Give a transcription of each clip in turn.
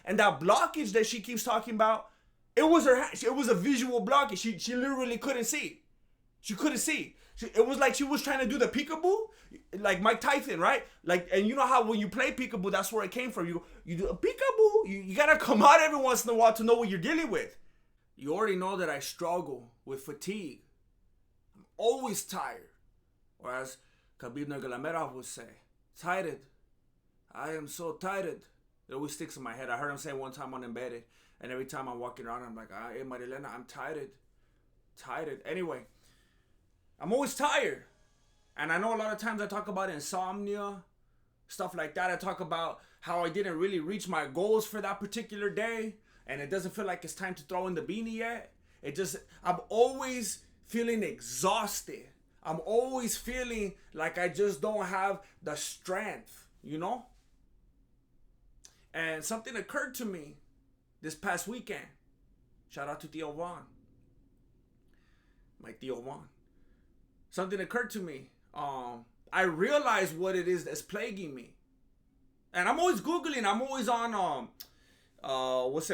And that blockage that she keeps talking about, it was her hand. It was a visual blockage. She literally couldn't see. She couldn't see. It was like she was trying to do the peekaboo, like Mike Tyson, right? Like, and you know how when you play peekaboo, that's where it came from. You do a peekaboo. You gotta come out every once in a while to know what you're dealing with. You already know that I struggle with fatigue. I'm always tired. Or as Khabib Nurmagomedov would say, tired. I am so tired. It always sticks in my head. I heard him say one time on Embedded, and every time I'm walking around, I'm like, hey, Marilena, I'm tired. Tired. Anyway, I'm always tired. And I know a lot of times I talk about insomnia, stuff like that. I talk about how I didn't really reach my goals for that particular day, and it doesn't feel like it's time to throw in the beanie yet. I'm always feeling exhausted. I'm always feeling like I just don't have the strength, you know? And something occurred to me this past weekend. Shout out to Theo Vaughn. My Theo Vaughn. Something occurred to me. I realized what it is that's plaguing me. And I'm always Googling. I'm always on,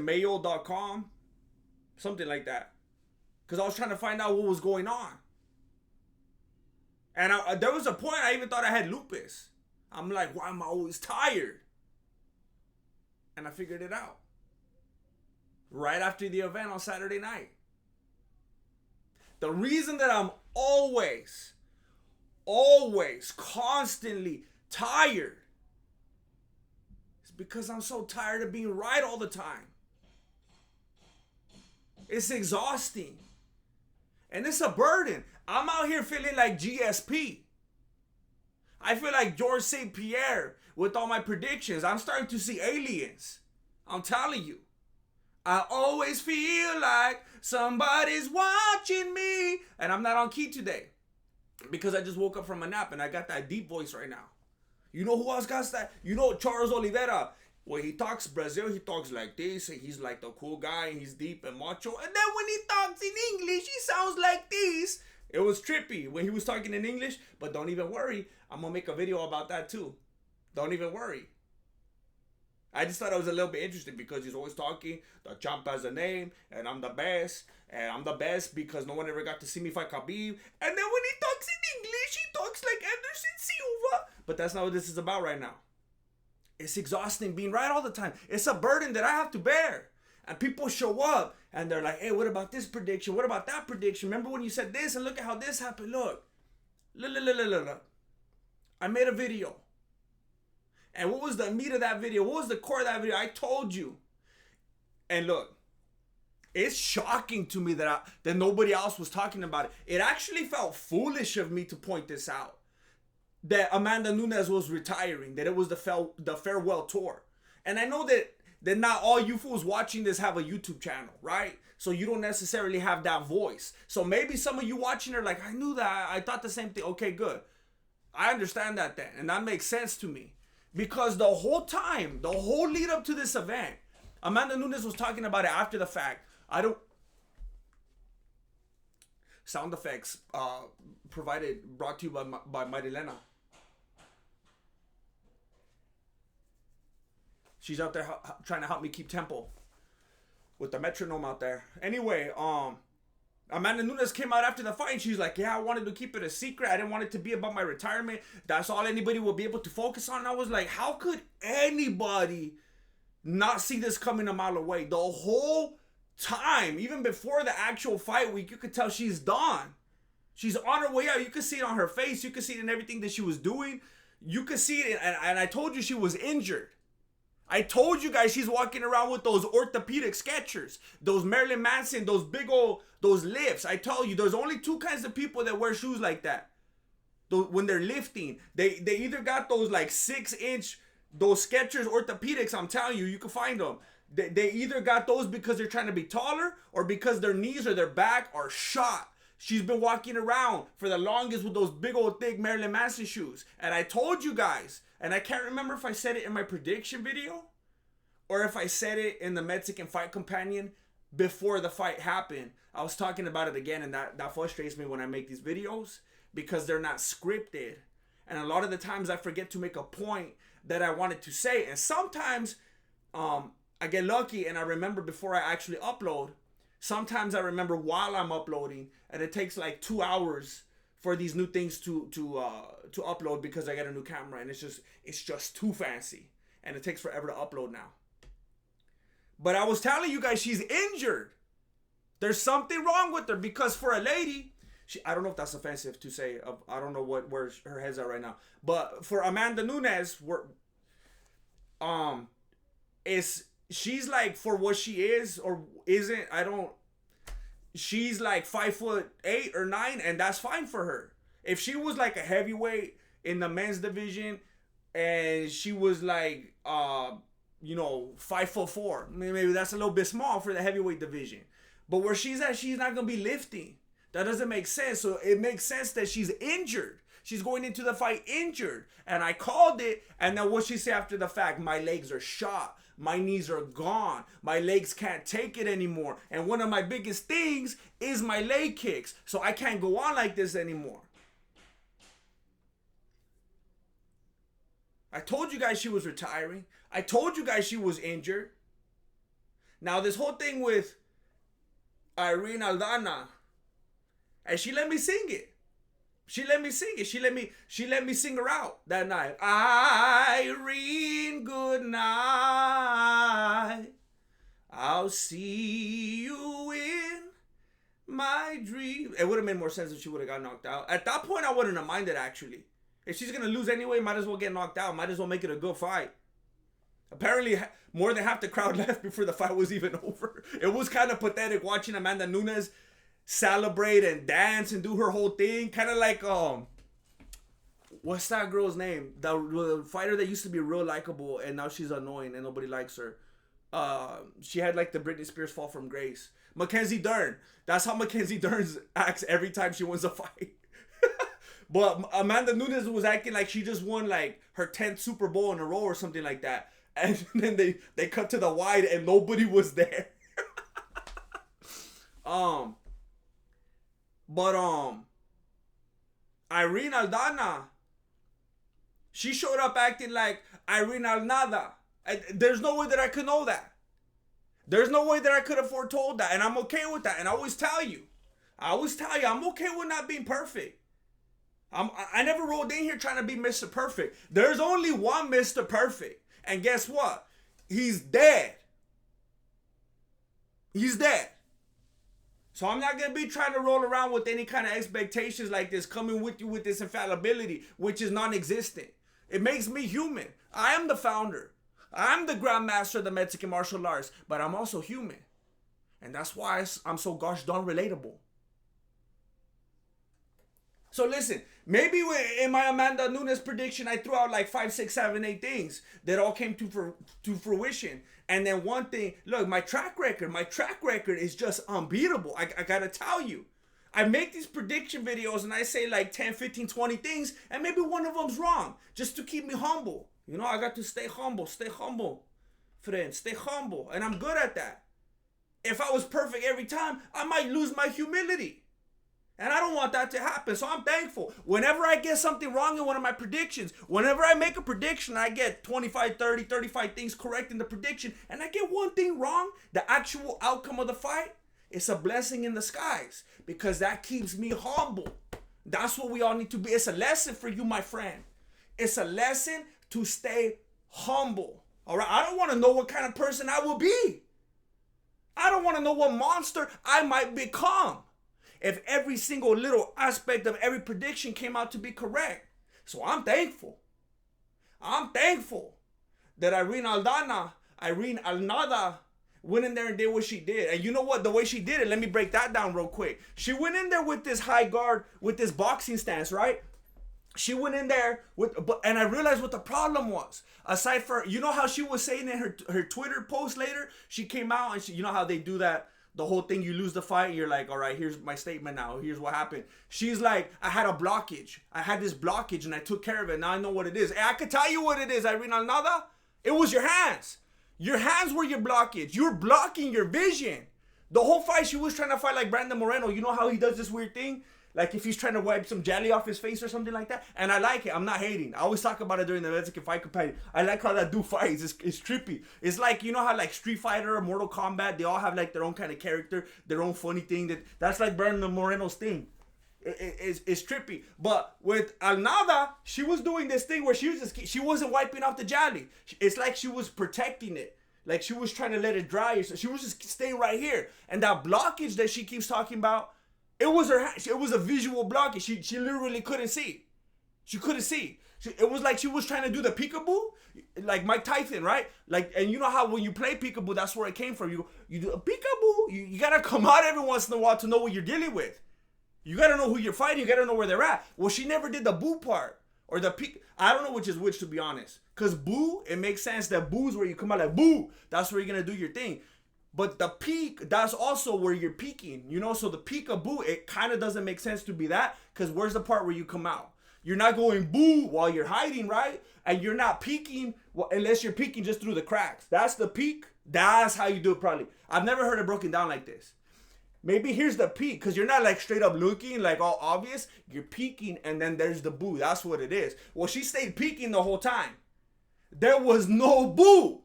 Mayo.com? Something like that. Because I was trying to find out what was going on. And there was a point I even thought I had lupus. I'm like, why am I always tired? And I figured it out. Right after the event on Saturday night. The reason that I'm always, constantly tired is because I'm so tired of being right all the time. It's exhausting. And it's a burden. I'm out here feeling like GSP. I feel like George St. Pierre with all my predictions. I'm starting to see aliens. I'm telling you. I always feel like somebody's watching me. And I'm not on key today because I just woke up from a nap and I got that deep voice right now. You know who else got that? You know Charles Oliveira. When he talks Brazil, he talks like this. And he's like the cool guy. And he's deep and macho. And then when he talks in English, he sounds like this. It was trippy when he was talking in English. But don't even worry. I'm going to make a video about that too. Don't even worry. I just thought it was a little bit interesting because he's always talking. The champ has a name. And I'm the best. And I'm the best because no one ever got to see me fight Khabib. And then when he talks in English, he talks like Anderson Silva. But that's not what this is about right now. It's exhausting being right all the time. It's a burden that I have to bear. And people show up and they're like, hey, what about this prediction? What about that prediction? Remember when you said this and look at how this happened? Look. I made a video. And what was the meat of that video? What was the core of that video? I told you. And look, it's shocking to me that nobody else was talking about it. It actually felt foolish of me to point this out. That Amanda Nunes was retiring. That it was the farewell tour. And I know that not all you fools watching this have a YouTube channel, right? So you don't necessarily have that voice. So maybe some of you watching are like, I knew that. I thought the same thing. Okay, good. I understand that then. And that makes sense to me. Because the whole time, the whole lead up to this event, Amanda Nunes was talking about it after the fact. Sound effects brought to you by Marilena. She's out there trying to help me keep tempo with the metronome out there. Anyway, Amanda Nunes came out after the fight and she's like, yeah, I wanted to keep it a secret. I didn't want it to be about my retirement. That's all anybody will be able to focus on. And I was like, how could anybody not see this coming a mile away? The whole time, even before the actual fight week, you could tell she's done. She's on her way out. You could see it on her face. You could see it in everything that she was doing. You could see it. And I told you she was injured. I told you guys she's walking around with those orthopedic Skechers, those Marilyn Manson, those big old, those lifts. I tell you, there's only two kinds of people that wear shoes like that. When they're lifting, they either got those like 6-inch, those Skechers orthopedics. I'm telling you, you can find them. They either got those because they're trying to be taller or because their knees or their back are shot. She's been walking around for the longest with those big old thick Marilyn Manson shoes. And I told you guys, and I can't remember if I said it in my prediction video or if I said it in the Mexican Fight Companion before the fight happened. I was talking about it again, and that frustrates me when I make these videos because they're not scripted. And a lot of the times I forget to make a point that I wanted to say. And sometimes I get lucky and I remember before I actually upload. Sometimes I remember while I'm uploading, and it takes like 2 hours for these new things to upload because I get a new camera, and it's just too fancy, and it takes forever to upload now. But I was telling you guys, she's injured. There's something wrong with her, because for a lady, I don't know if that's offensive to say. I don't know where her head's at right now. But for Amanda Nunes, she's like, for what she is or isn't, she's like 5'8" or 9, and that's fine for her. If she was like a heavyweight in the men's division, and she was like 5'4", maybe that's a little bit small for the heavyweight division. But where she's at, she's not gonna be lifting. That doesn't make sense. So it makes sense that she's injured. She's going into the fight injured. And I called it. And then what she said after the fact? My legs are shot. My knees are gone. My legs can't take it anymore. And one of my biggest things is my leg kicks. So I can't go on like this anymore. I told you guys she was retiring. I told you guys she was injured. Now this whole thing with Irene Aldana, and she let me sing it. She let me sing it. She let me sing her out that night. Irene, good night. I'll see you in my dream. It would have made more sense if she would have got knocked out. At that point, I wouldn't have minded, actually. If she's going to lose anyway, might as well get knocked out. Might as well make it a good fight. Apparently, more than half the crowd left before the fight was even over. It was kind of pathetic watching Amanda Nunes celebrate and dance and do her whole thing. Kind of like, what's that girl's name? The fighter that used to be real likable and now she's annoying and nobody likes her. She had like the Britney Spears fall from grace. Mackenzie Dern. That's how Mackenzie Dern acts every time she wins a fight. But Amanda Nunes was acting like she just won like her 10th Super Bowl in a row or something like that. And then they cut to the wide and nobody was there. But Irene Aldana, she showed up acting like Irene Aldana. There's no way that I could know that. There's no way that I could have foretold that. And I'm okay with that. And I always tell you, I'm okay with not being perfect. I never rolled in here trying to be Mr. Perfect. There's only one Mr. Perfect. And guess what? He's dead. He's dead. So I'm not going to be trying to roll around with any kind of expectations like this, coming with you with this infallibility, which is non-existent. It makes me human. I am the founder. I'm the grandmaster of the Mexican martial arts, but I'm also human. And that's why I'm so gosh darn relatable. So listen, maybe in my Amanda Nunes prediction, I threw out like 5, 6, 7, 8 things that all came to fruition. And then one thing, look, my track record is just unbeatable. I gotta tell you. I make these prediction videos and I say like 10, 15, 20 things, and maybe one of them's wrong, just to keep me humble. You know, I got to stay humble, friend, stay humble. And I'm good at that. If I was perfect every time, I might lose my humility. And I don't want that to happen. So I'm thankful. Whenever I get something wrong in one of my predictions, whenever I make a prediction, I get 25, 30, 35 things correct in the prediction, and I get one thing wrong, the actual outcome of the fight, it's a blessing in disguise, because that keeps me humble. That's what we all need to be. It's a lesson for you, my friend. It's a lesson to stay humble. All right? I don't want to know what kind of person I will be. I don't want to know what monster I might become if every single little aspect of every prediction came out to be correct. So I'm thankful. I'm thankful that Irene Aldana went in there and did what she did. And you know what? The way she did it, let me break that down real quick. She went in there with this high guard, with this boxing stance, right? She went in there and I realized what the problem was. Aside for, you know how she was saying in her Twitter post later, she came out and you know how they do that, the whole thing, you lose the fight and you're like, all right, here's my statement now. Here's what happened. She's like, I had a blockage. I had this blockage and I took care of it. Now I know what it is. Hey, I can tell you what it is, Irene Aldana. It was your hands. Your hands were your blockage. You're blocking your vision. The whole fight, she was trying to fight like Brandon Moreno. You know how he does this weird thing? Like if he's trying to wipe some jelly off his face or something like that. And I like it. I'm not hating. I always talk about it during the Mexican Fight Companion. I like how that dude fights. It's trippy. It's like, you know how like Street Fighter or Mortal Kombat, they all have like their own kind of character, their own funny thing. That's like Brandon Moreno's thing. It's trippy. But with Alnada, she was doing this thing where she wasn't wiping off the jelly. It's like she was protecting it. Like she was trying to let it dry. So she was just staying right here. And that blockage that she keeps talking about, it was a visual blockage. She literally couldn't see. She couldn't see. It was like she was trying to do the peekaboo, like Mike Tyson, right? Like, and you know how when you play peekaboo, that's where it came from. You do a peekaboo. You gotta come out every once in a while to know what you're dealing with. You gotta know who you're fighting. You gotta know where they're at. Well, she never did the boo part or the peek. I don't know which is which, to be honest. Cause boo, it makes sense that boo's where you come out like boo. That's where you're gonna do your thing. But the peek, that's also where you're peeking, you know? So the peekaboo, it kind of doesn't make sense to be that, because where's the part where you come out? You're not going boo while you're hiding, right? And you're not peeking unless you're peeking just through the cracks. That's the peek. That's how you do it probably. I've never heard it broken down like this. Maybe here's the peek, because you're not like straight up looking, like all obvious. You're peeking, and then there's the boo. That's what it is. Well, she stayed peeking the whole time. There was no boo.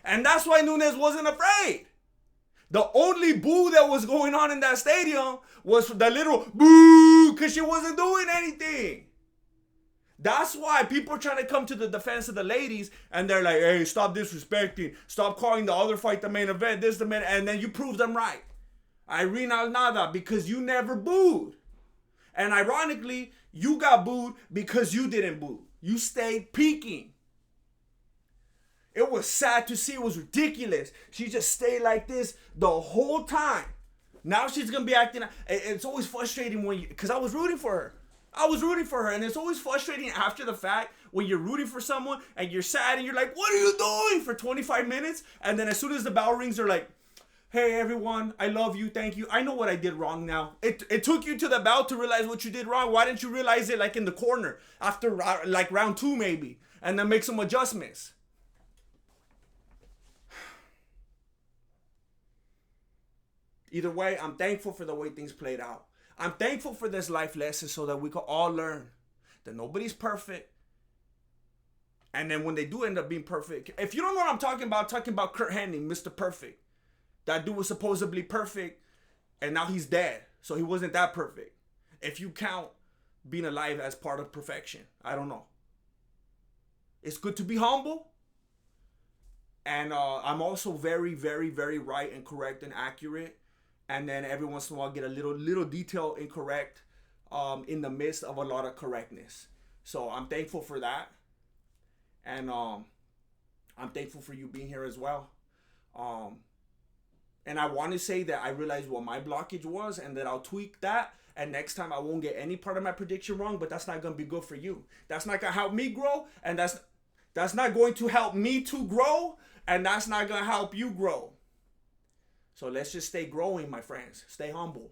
And that's why Nunes wasn't afraid. The only boo that was going on in that stadium was the little boo, because she wasn't doing anything. That's why people are trying to come to the defense of the ladies, and they're like, hey, stop disrespecting. Stop calling the other fight the main event, this the main, and then you prove them right. Irene Aldana, because you never booed. And ironically, you got booed because you didn't boo. You stayed peeking. It was sad to see. It was ridiculous. She just stayed like this the whole time. Now she's going to be acting. It's always frustrating when you, because I was rooting for her. And it's always frustrating after the fact when you're rooting for someone and you're sad and you're like, what are you doing for 25 minutes? And then as soon as the bell rings, they're like, hey, everyone, I love you. Thank you. I know what I did wrong now. It took you to the bell to realize what you did wrong. Why didn't you realize it like in the corner after like round 2 maybe, and then make some adjustments? Either way, I'm thankful for the way things played out. I'm thankful for this life lesson so that we can all learn that nobody's perfect. And then when they do end up being perfect, if you don't know what I'm talking about Kurt Hennig, Mr. Perfect. That dude was supposedly perfect, and now he's dead. So he wasn't that perfect. If you count being alive as part of perfection, I don't know. It's good to be humble. And I'm also very, very, very right and correct and accurate. And then every once in a while get a little detail incorrect in the midst of a lot of correctness. So I'm thankful for that. And I'm thankful for you being here as well. And I want to say that I realized what my blockage was and that I'll tweak that. And next time I won't get any part of my prediction wrong, but that's not going to be good for you. That's not going to help me grow. And that's not going to help me to grow. And that's not going to help you grow. So let's just stay growing, my friends. Stay humble.